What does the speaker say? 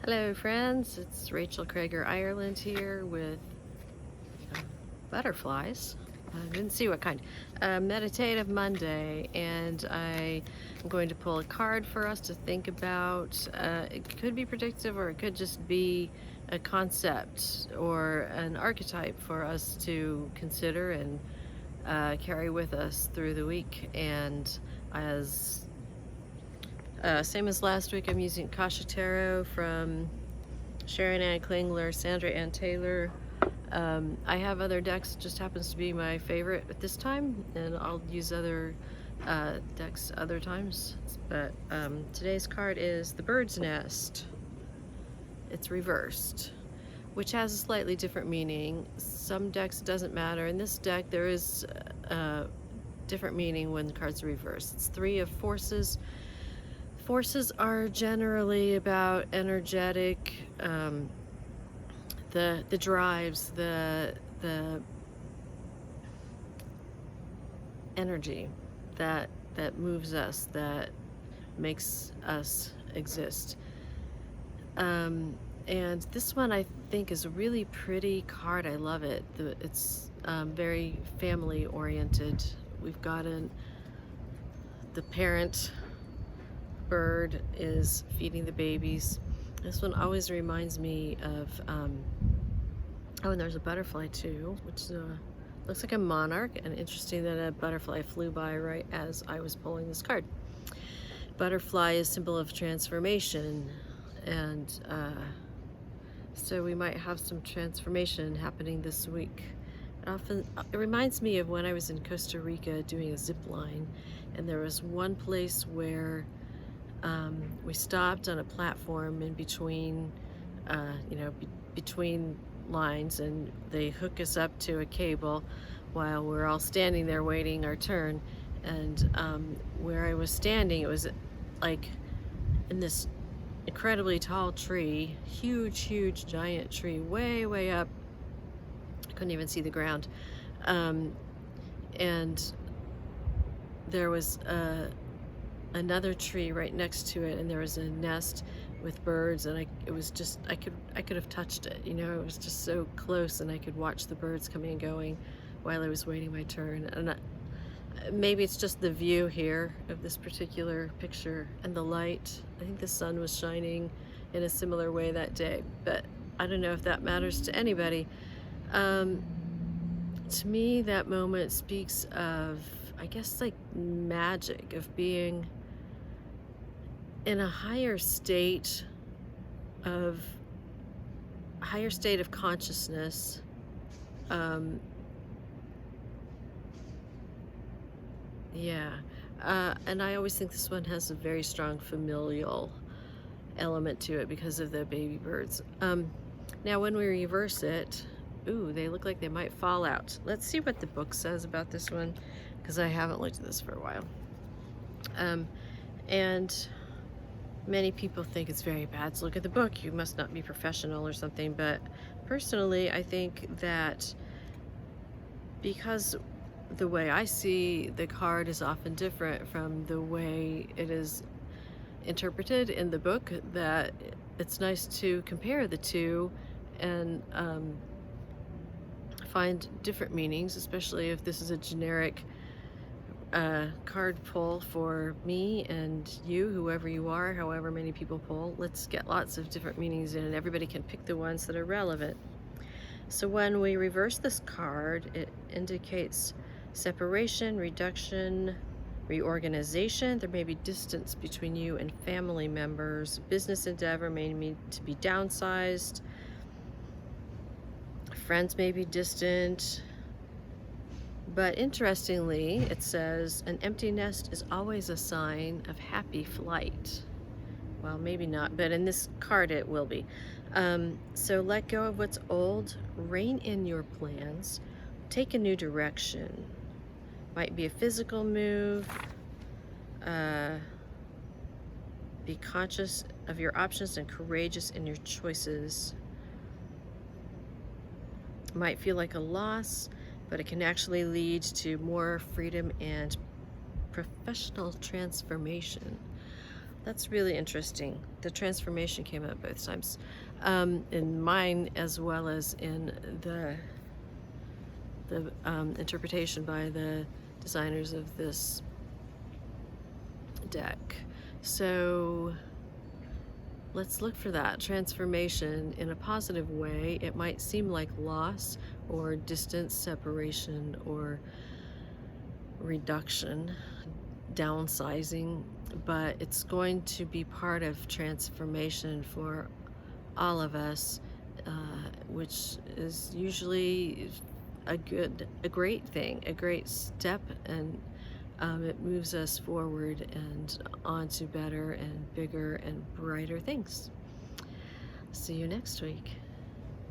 Hello friends, it's Rachel Krager Ireland here with butterflies. I didn't see what kind. Meditative Monday, and I am going to pull a card for us to think about. It could be predictive or it could just be a concept or an archetype for us to consider and carry with us through the week. And as same as last week, I'm using Kasha Tarot from Sharon Ann Klingler, Sandra Ann Taylor. I have other decks, it just happens to be my favorite at this time, and I'll use other decks other times. But today's card is the Bird's Nest. It's reversed, which has a slightly different meaning. Some decks it doesn't matter. In this deck, there is a different meaning when the cards are reversed. It's Three of Forces. Forces are generally about energetic, the drives, the energy that moves us, that makes us exist. And this one I think is a really pretty card. I love it. It's very family oriented. We've got the parent bird is feeding the babies. This one always reminds me of oh, and there's a butterfly too, which looks like a monarch, and interesting that a butterfly flew by right as I was pulling this card. Butterfly is symbol of transformation, and so we might have some transformation happening this week. It reminds me of when I was in Costa Rica doing a zip line, and there was one place where we stopped on a platform in between, between lines, and they hook us up to a cable while we're all standing there waiting our turn. And where I was standing, it was like in this incredibly tall tree, huge giant tree, way up. I couldn't even see the ground. And there was another tree right next to it, and there was a nest with birds, and I could have touched it, it was just so close, and I could watch the birds coming and going while I was waiting my turn. And maybe it's just the view here of this particular picture and the light. I think the sun was shining in a similar way that day, but I don't know if that matters to anybody. To me, that moment speaks of, I guess, like magic, of being in a higher state of consciousness. And I always think this one has a very strong familial element to it because of the baby birds. Now when we reverse it, ooh, they look like they might fall out. Let's see what the book says about this one, because I haven't looked at this for a while. And many people think it's very bad to look at the book. You must not be professional or something. But personally, I think that because the way I see the card is often different from the way it is interpreted in the book, that it's nice to compare the two and find different meanings, especially if this is a generic card pull for me and you, whoever you are, however many people pull. Let's get lots of different meanings in, and everybody can pick the ones that are relevant. So when we reverse this card, it indicates separation, reduction, reorganization. There may be distance between you and family members. Business endeavor may need to be downsized. Friends may be distant. But interestingly, it says an empty nest is always a sign of happy flight. Well, maybe not, but in this card it will be. So let go of what's old, rein in your plans, take a new direction. Might be a physical move. Be conscious of your options and courageous in your choices. Might feel like a loss, but it can actually lead to more freedom and professional transformation. That's really interesting. The transformation came up both times, in mine as well as in the interpretation by the designers of this deck. So let's look for that transformation in a positive way. It might seem like loss or distance, separation, or reduction, downsizing, but it's going to be part of transformation for all of us, which is usually a great thing, a great step, and it moves us forward and on to better and bigger and brighter things. See you next week.